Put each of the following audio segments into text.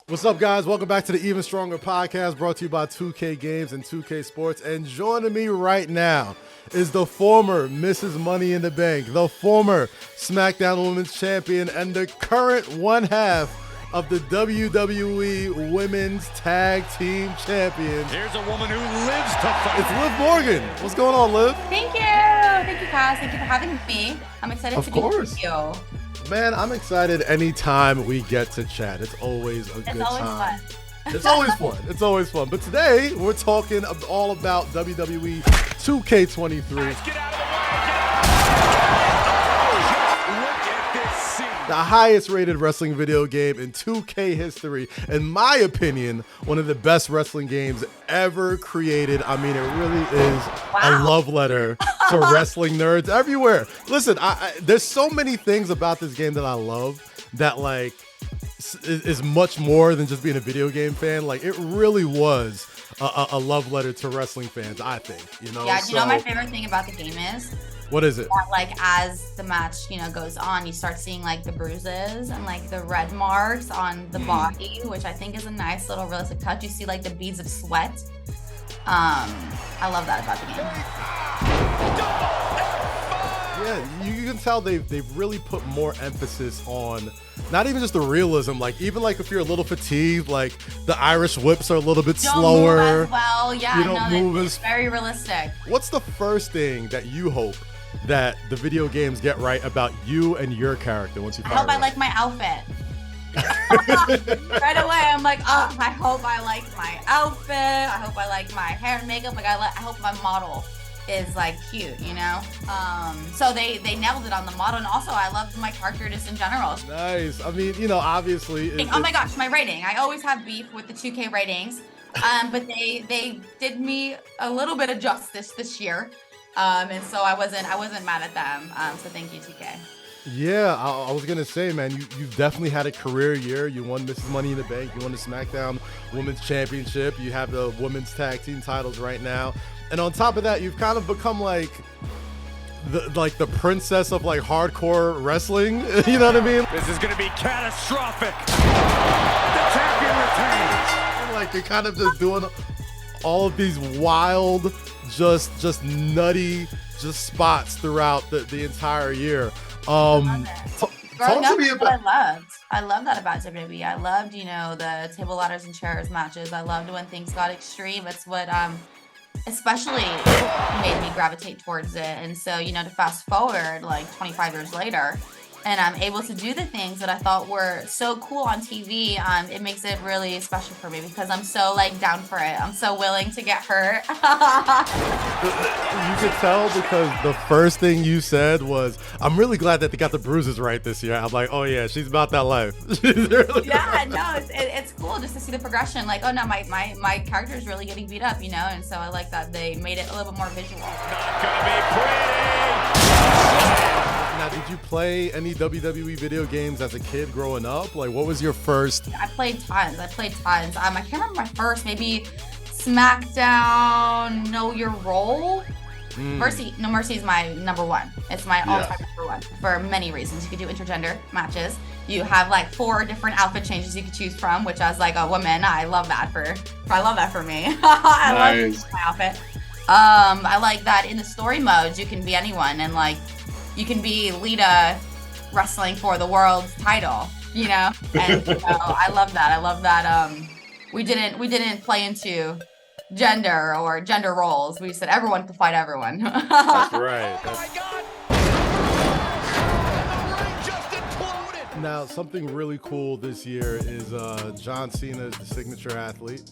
What's up, guys? Welcome back to the Even Stronger podcast, brought to you by 2K Games and 2K Sports. And joining me right now is the former Mrs. Money in the Bank, the former SmackDown Women's Champion, and the current one half of the WWE Women's Tag Team Champion. Here's a woman who lives to fight. It's Liv Morgan. What's going on, Liv? Thank you. Thank you, Kaz. Thank you for having me. I'm excited to be with you. Man, I'm excited anytime we get to chat. It's always a good time. It's always fun. It's always fun. But today, we're talking all about WWE 2K23. Guys, get out of the way. Look at this scene. The highest rated wrestling video game in 2K history. In my opinion, one of the best wrestling games ever created. I mean, it really is a love letter to wrestling nerds everywhere. Listen, there's so many things about this game that I love that like is much more than just being a video game fan. Like, it really was a love letter to wrestling fans, I think. You know? Yeah, do you know what my favorite thing about the game is? What is it? That, like, as the match, goes on, you start seeing like the bruises and like the red marks on the body, which I think is a nice little realistic touch. You see like the beads of sweat. I love that about the game. Yeah, you can tell they've really put more emphasis on not even just the realism, like even like if you're a little fatigued, like the Irish whips are a little bit slower. Move as well, yeah, you don't move it's very realistic. What's the first thing that you hope that the video games get right about you and your character once you I hope I like my outfit. Right away, I'm like, oh, I hope I like my outfit. I hope I like my hair and makeup. Like, I hope my model is like cute, you know. So they nailed it on the model, and also I love my character just in general. Nice. I mean, obviously. Oh my gosh, my rating. I always have beef with the 2K ratings, but they did me a little bit of justice this year, and so I wasn't mad at them. So thank you, 2K. Yeah, I was gonna say, man, you've definitely had a career year. You won Mrs. Money in the Bank. You won the SmackDown Women's Championship. You have the Women's Tag Team titles right now, and on top of that, you've kind of become like the princess of like hardcore wrestling. You know what I mean? This is gonna be catastrophic. The champion retains. Like, you're kind of just doing all of these wild, just nutty, just spots throughout the entire year. Talk to me about. I loved that about WWE. I loved, the table ladders and chairs matches. I loved when things got extreme. It's what especially made me gravitate towards it. And so, to fast forward like 25 years later, and I'm able to do the things that I thought were so cool on TV, it makes it really special for me because I'm so like down for it. I'm so willing to get hurt. You could tell because the first thing you said was, I'm really glad that they got the bruises right this year. I'm like, oh yeah, she's about that life. Yeah, no, it's cool just to see the progression. Like, oh no, my character is really getting beat up, and so I like that they made it a little bit more visual. Not gonna be pretty. Now, did you play any WWE video games as a kid growing up? Like, what was your first? I played tons. I can't remember my first. Maybe SmackDown, Know Your Role. Mercy is my number one. It's my all-time number one for many reasons. You could do intergender matches. You have like 4 different outfit changes you could choose from, which as like a woman, I love that for me. I love my outfit. I like that in the story modes, you can be anyone, and like you can be Lita wrestling for the world title, and I love that. We didn't play into gender or gender roles. We said everyone could fight everyone. That's right. Oh my God. Now, something really cool this year is John Cena is the signature athlete.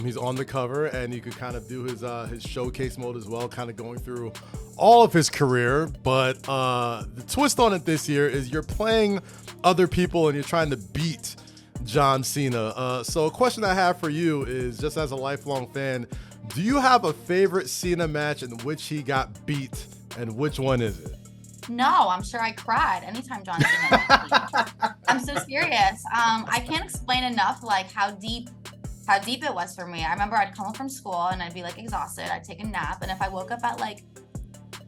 He's on the cover, and you could kind of do his showcase mode as well, kind of going through all of his career. But the twist on it this year is you're playing other people and you're trying to beat John Cena. So a question I have for you is, just as a lifelong fan, do you have a favorite Cena match in which he got beat, and which one is it? No, I'm sure I cried anytime John Cena. I'm so serious. I can't explain enough like how deep it was for me. I remember I'd come home from school and I'd be like exhausted. I'd take a nap, and if I woke up at like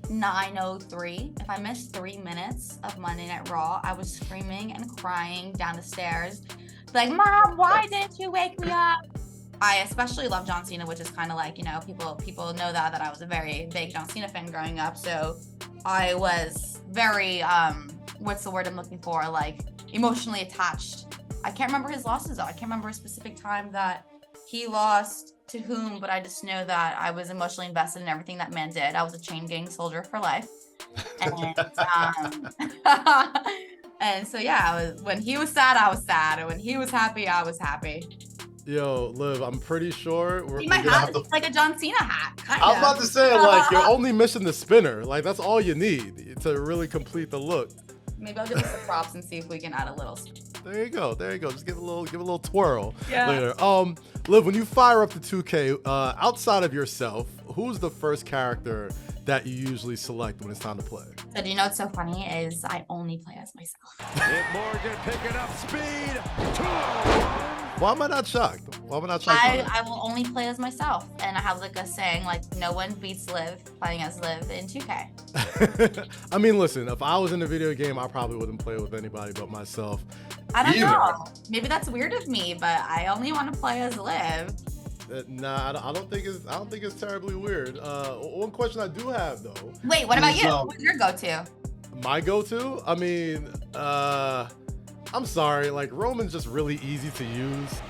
9:03, if I missed 3 minutes of Monday Night Raw, I was screaming and crying down the stairs. like, Mom, why didn't you wake me up? I especially love John Cena, which is kind of like, you know, people know that I was a very big John Cena fan growing up. So I was very, what's the word I'm looking for? Like emotionally attached. I can't remember his losses though. I can't remember a specific time that he lost to whom, but I just know that I was emotionally invested in everything that man did. I was a chain gang soldier for life. And, and so, yeah, when he was sad, I was sad. And when he was happy, I was happy. Yo, Liv, I'm pretty sure we're my gonna hat have to... is like a John Cena hat. I was about to say, like, you're only missing the spinner. Like, that's all you need to really complete the look. Maybe I'll give it some props and see if we can add a little. There you go. Just give a little twirl later. Yeah. Liv, when you fire up the 2K, outside of yourself, who's the first character that you usually select when it's time to play? So do you know what's so funny is I only play as myself. Liv Morgan picking up speed. 2-on-1. Why am I not shocked? I will only play as myself, and I have like a saying like no one beats Liv playing as Liv in 2K. I mean, listen, if I was in a video game, I probably wouldn't play with anybody but myself. I don't know. Maybe that's weird of me, but I only want to play as Liv. Nah, I don't think it's terribly weird. One question I do have though. Wait, what about you? What's your go-to? My go-to? I mean, I'm sorry, like Roman's just really easy to use.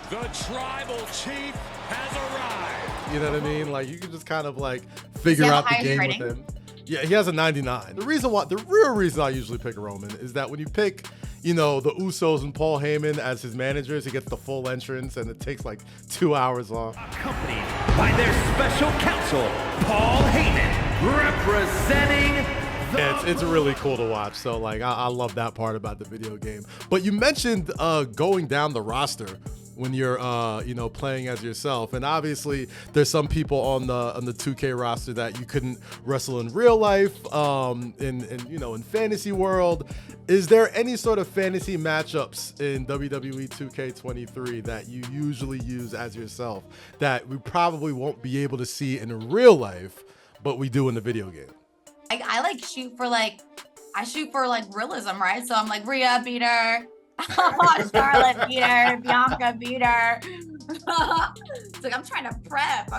The tribal chief has arrived. You know what I mean? Like you can just kind of like figure out the game with him. Yeah, he has a 99. The real reason I usually pick Roman is that when you pick, you know, the Usos and Paul Heyman as his managers, he gets the full entrance and it takes like 2 hours long. Accompanied by their special counsel, Paul Heyman, representing it's really cool to watch. So like I love that part about the video game. But you mentioned going down the roster when you're you know, playing as yourself, and obviously there's some people on the 2K roster that you couldn't wrestle in real life, in you know, in fantasy world. Is there any sort of fantasy matchups in WWE 2K23 that you usually use as yourself that we probably won't be able to see in real life but we do in the video game? I like shoot for like realism, right? So I'm like, Rhea beat her, Charlotte beat her, Bianca beat her. It's like I'm trying to prep.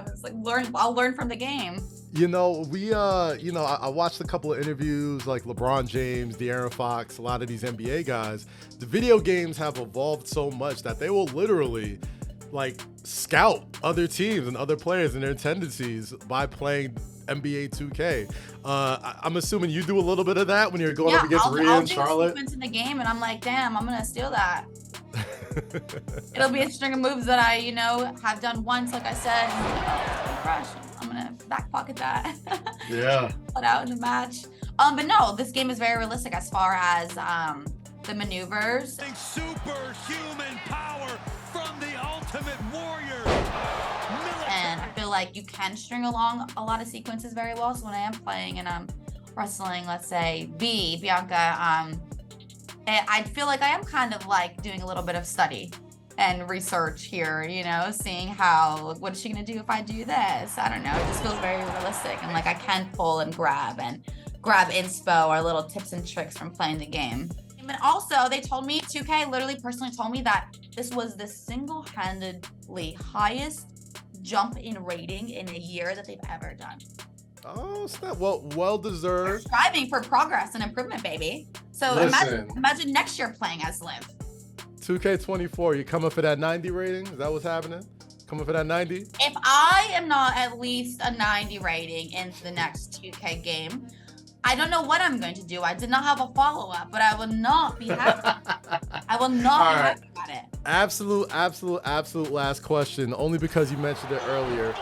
It's like I'll learn from the game. You know, I watched a couple of interviews like LeBron James, De'Aaron Fox, a lot of these NBA guys. The video games have evolved so much that they will literally like scout other teams and other players and their tendencies by playing NBA 2K. I'm assuming you do a little bit of that when you're going up against Rhea and Charlotte. I'll do sequence in the game and I'm like, damn, I'm gonna steal that. It'll be a string of moves that I, you know, have done once, like I said. I'm gonna back pocket that. Yeah. Put out in the match. But no, this game is very realistic as far as the maneuvers. Superhuman power from the Ultimate Warrior. And I feel like you can string along a lot of sequences very well. So when I am playing and I'm wrestling, let's say Bianca, I feel like I am kind of like doing a little bit of study and research here, you know, seeing what is she gonna do if I do this? I don't know. It just feels very realistic, and like I can pull and grab inspo or little tips and tricks from playing the game. And also, they told me, 2K literally personally told me that this was the single-handedly highest jump in rating in a year that they've ever done. Oh, snap. Well deserved. We're striving for progress and improvement, baby. So imagine next year playing as Liv. 2K24, you coming for that 90 rating? Is that what's happening? Coming for that 90? If I am not at least a 90 rating into the next 2K game, I don't know what I'm going to do. I did not have a follow-up, but I will not be happy. I will not be happy about it. Absolute last question, only because you mentioned it earlier.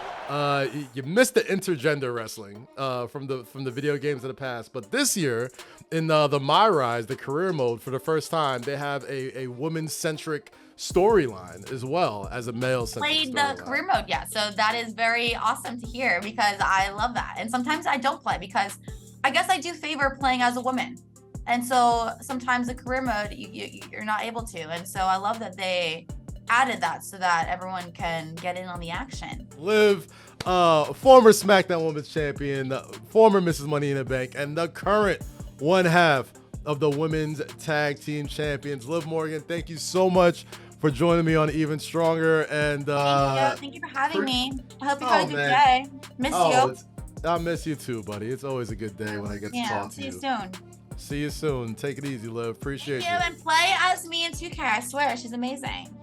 You missed the intergender wrestling from the video games of the past, but this year in the My Rise, the career mode, for the first time, they have a woman-centric storyline as well as a male-centric storyline. Played the career mode yet, so that is very awesome to hear because I love that. And sometimes I don't play because I guess I do favor playing as a woman. And so sometimes the career mode, you're not able to. And so I love that they added that so that everyone can get in on the action. Liv, former SmackDown Women's Champion, former Mrs. Money in the Bank, and the current one half of the Women's Tag Team Champions. Liv Morgan, thank you so much for joining me on Even Stronger. And thank you for having me. I hope you had a good day. Miss you. I miss you too, buddy. It's always a good day when I get to talk to you. See you soon. See you soon. Take it easy, Liv. Appreciate you. And play as me in 2K. I swear, she's amazing.